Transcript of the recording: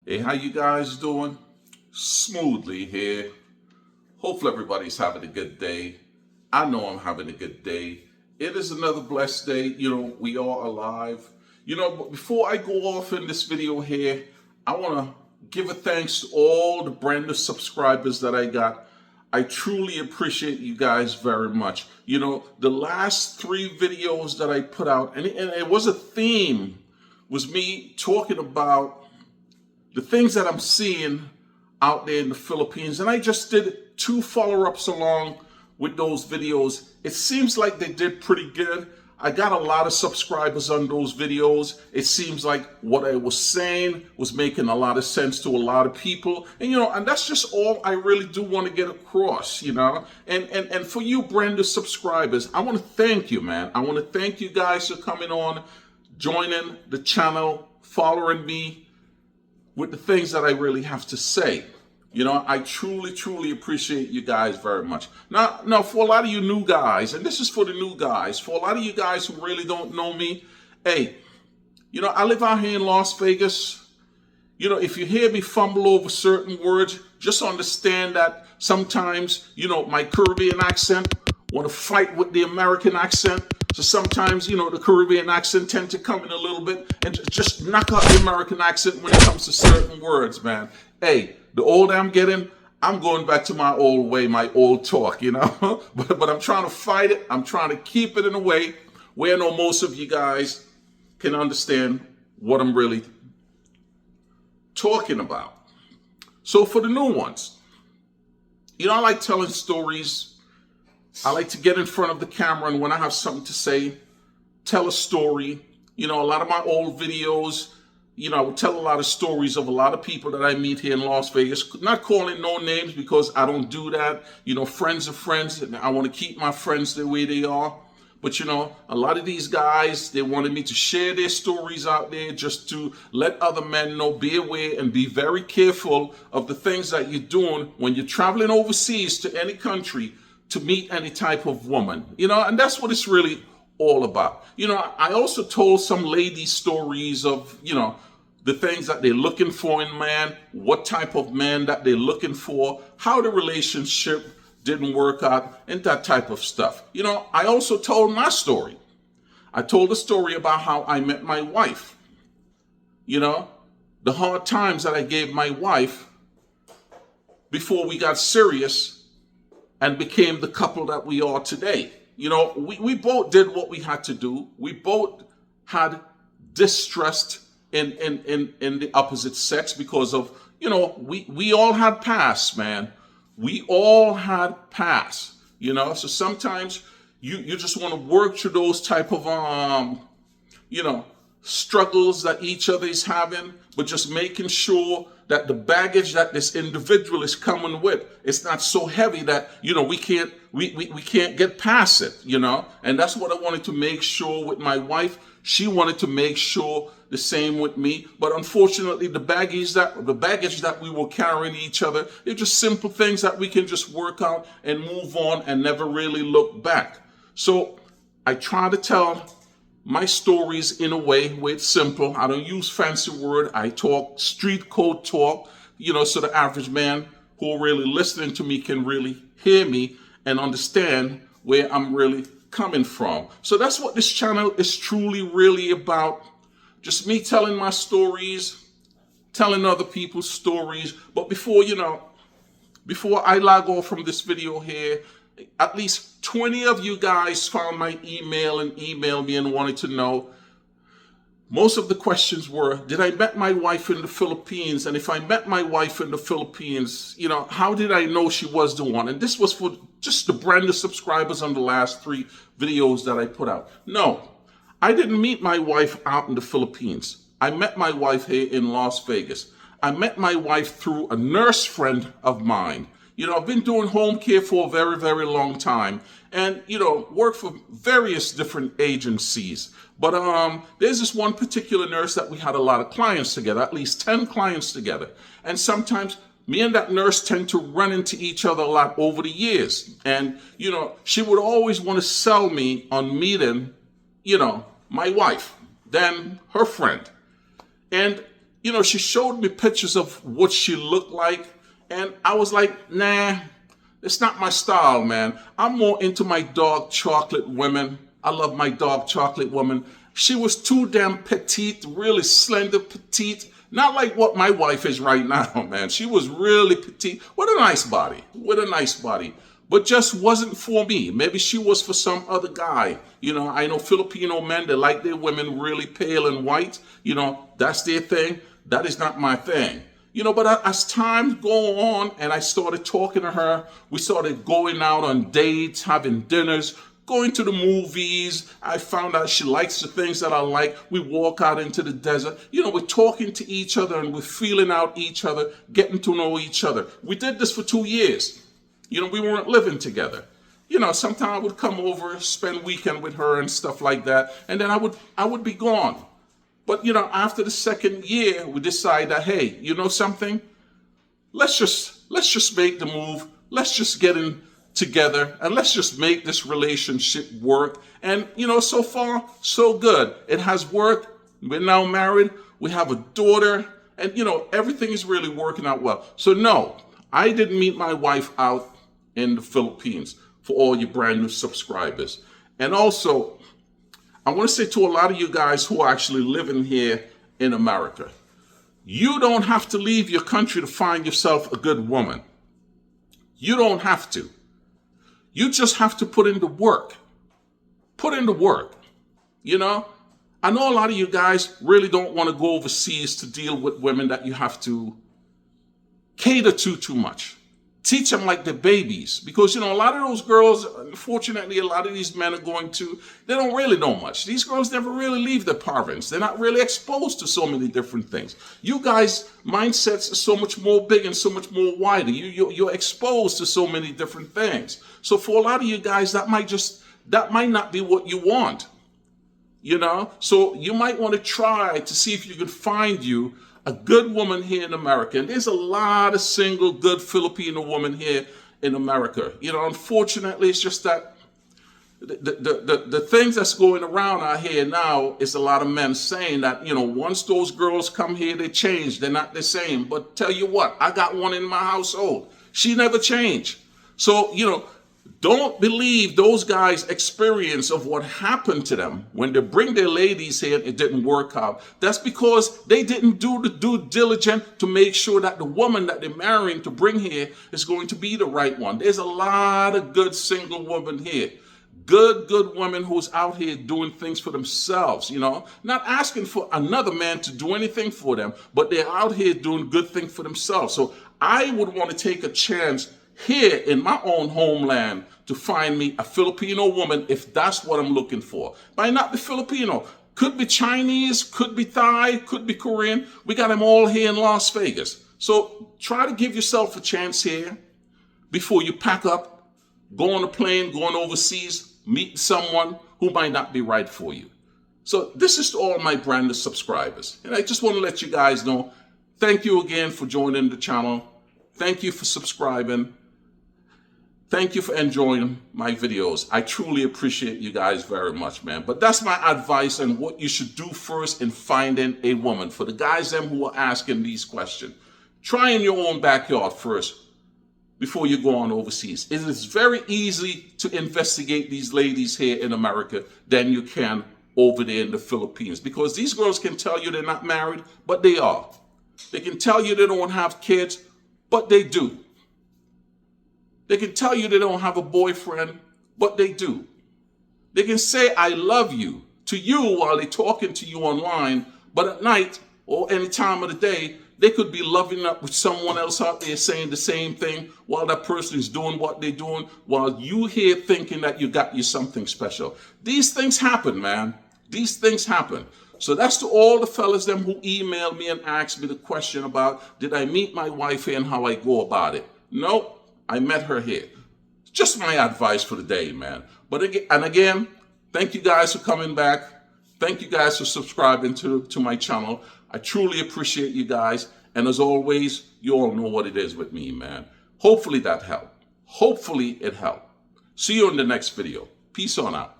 Hey, how you guys doing? Smoothly here. Hopefully everybody's having a good day. I know I'm having a good day. It is another blessed day. We are alive. But before I go off in this video here, I want to give a thanks to all the brand new subscribers that I got. I truly appreciate you guys very much. The last 3 videos that I put out, and it was a theme, was me talking about the things that I'm seeing out there in the Philippines. And I just did 2 follow-ups along with those videos. It seems like they did pretty good. I got a lot of subscribers on those videos. It seems like what I was saying was making a lot of sense to a lot of people. And that's just all I really do want to get across, And for you brand new subscribers, I want to thank you, man. I want to thank you guys for coming on, joining the channel, following me with the things that I really have to say. I truly appreciate you guys very much. Now, for a lot of you new guys, and this is for the new guys, for a lot of you guys who really don't know me, hey, I live out here in Las Vegas. If you hear me fumble over certain words, just understand that sometimes, my Caribbean accent want to fight with the American accent. So sometimes, the Caribbean accent tend to come in a little bit and just knock out the American accent when it comes to certain words, man. Hey, the older I'm getting, I'm going back to my old way, my old talk, but I'm trying to fight it. I'm trying to keep it in a way where I know most of you guys can understand what I'm really talking about. So for the new ones, I like telling stories. I like to get in front of the camera, and when I have something to say, tell a story. A lot of my old videos, I would tell a lot of stories of a lot of people that I meet here in Las Vegas. Not calling no names because I don't do that. Friends are friends, and I want to keep my friends the way they are. But, a lot of these guys, they wanted me to share their stories out there just to let other men know, be aware and be very careful of the things that you're doing when you're traveling overseas to any country to meet any type of woman, and that's what it's really all about. I also told some ladies stories of, the things that they're looking for in man, what type of man that they're looking for, how the relationship didn't work out, and that type of stuff. I also told my story. I told a story about how I met my wife. The hard times that I gave my wife before we got serious and became the couple that we are today. We both did what we had to do. We both had distrust in the opposite sex because of, we all had past, man. We all had past, So sometimes you just want to work through those type of, struggles that each other is having, but just making sure that the baggage that this individual is coming with, it's not so heavy that, we can't get past it, And that's what I wanted to make sure with my wife. She wanted to make sure the same with me. But unfortunately, the baggage that we were carrying each other, they're just simple things that we can just work out and move on and never really look back. So I try to tell my stories in a way where it's simple. I don't use fancy word. I talk street code talk, so the average man who are really listening to me can really hear me and understand where I'm really coming from. So that's what this channel is truly really about. Just me telling my stories, telling other people's stories. But before I log off from this video here, at least 20 of you guys found my email and emailed me and wanted to know. Most of the questions were, did I met my wife in the Philippines? And if I met my wife in the Philippines, how did I know she was the one? And this was for just the brand new subscribers on the last 3 videos that I put out. No, I didn't meet my wife out in the Philippines. I met my wife here in Las Vegas. I met my wife through a nurse friend of mine. I've been doing home care for a very, very long time and, worked for various different agencies. But there's this one particular nurse that we had a lot of clients together, at least 10 clients together. And sometimes me and that nurse tend to run into each other a lot over the years. And, she would always want to sell me on meeting, my wife, then her friend. And, she showed me pictures of what she looked like. And I was like, nah, it's not my style, man. I'm more into my dark chocolate women. I love my dark chocolate woman. She was too damn petite, really slender petite. Not like what my wife is right now, man. She was really petite. What a nice body. What a nice body. But just wasn't for me. Maybe she was for some other guy. I know Filipino men, they like their women really pale and white. That's their thing. That is not my thing. But as time go on and I started talking to her, we started going out on dates, having dinners, going to the movies. I found out she likes the things that I like. We walk out into the desert. We're talking to each other and we're feeling out each other, getting to know each other. We did this for 2 years. We weren't living together. Sometimes I would come over, spend weekend with her and stuff like that, and then I would be gone. But after the second year, we decided that, hey, something? Let's just make the move. Let's just get in together and let's just make this relationship work. And so far, so good. It has worked. We're now married. We have a daughter, and everything is really working out well. So no, I didn't meet my wife out in the Philippines, for all you brand new subscribers. And also, I want to say to a lot of you guys who are actually living here in America, you don't have to leave your country to find yourself a good woman. You don't have to. You just have to put in the work. Put in the work. I know a lot of you guys really don't want to go overseas to deal with women that you have to cater to too much. Teach them like they're babies. Because, a lot of those girls, unfortunately, a lot of these men are they don't really know much. These girls never really leave their province. They're not really exposed to so many different things. You guys' mindsets are so much more big and so much more wider. You're exposed to so many different things. So for a lot of you guys, that might not be what you want. So you might want to try to see if you can find you a good woman here in America. And there's a lot of single good Filipino women here in America. Unfortunately, it's just that the things that's going around out here now is a lot of men saying that, once those girls come here, they change. They're not the same. But tell you what, I got one in my household. She never changed. So, don't believe those guys' experience of what happened to them when they bring their ladies here and it didn't work out. That's because they didn't do the due diligence to make sure that the woman that they're marrying to bring here is going to be the right one. There's a lot of good single women here. Good women who's out here doing things for themselves, not asking for another man to do anything for them, but they're out here doing good things for themselves. So I would want to take a chance here in my own homeland to find me a Filipino woman if that's what I'm looking for. Might not be Filipino. Could be Chinese, could be Thai, could be Korean. We got them all here in Las Vegas. So try to give yourself a chance here before you pack up, go on a plane, going overseas, meet someone who might not be right for you. So this is to all my brand new subscribers. And I just want to let you guys know, thank you again for joining the channel. Thank you for subscribing. Thank you for enjoying my videos. I truly appreciate you guys very much, man. But that's my advice on what you should do first in finding a woman. For the guys them who are asking these questions, try in your own backyard first before you go on overseas. It is very easy to investigate these ladies here in America than you can over there in the Philippines. Because these girls can tell you they're not married, but they are. They can tell you they don't have kids, but they do. They can tell you they don't have a boyfriend, but they do. They can say, I love you to you while they're talking to you online, but at night or any time of the day, they could be loving up with someone else out there saying the same thing while that person is doing what they're doing, while you here thinking that you got you something special. These things happen, man. These things happen. So that's to all the fellas them who email me and ask me the question about, did I meet my wife here and how I go about it? No. I met her here. Just my advice for the day, man. But again, thank you guys for coming back. Thank you guys for subscribing to my channel. I truly appreciate you guys. And as always, you all know what it is with me, man. Hopefully that helped. Hopefully it helped. See you in the next video. Peace on out.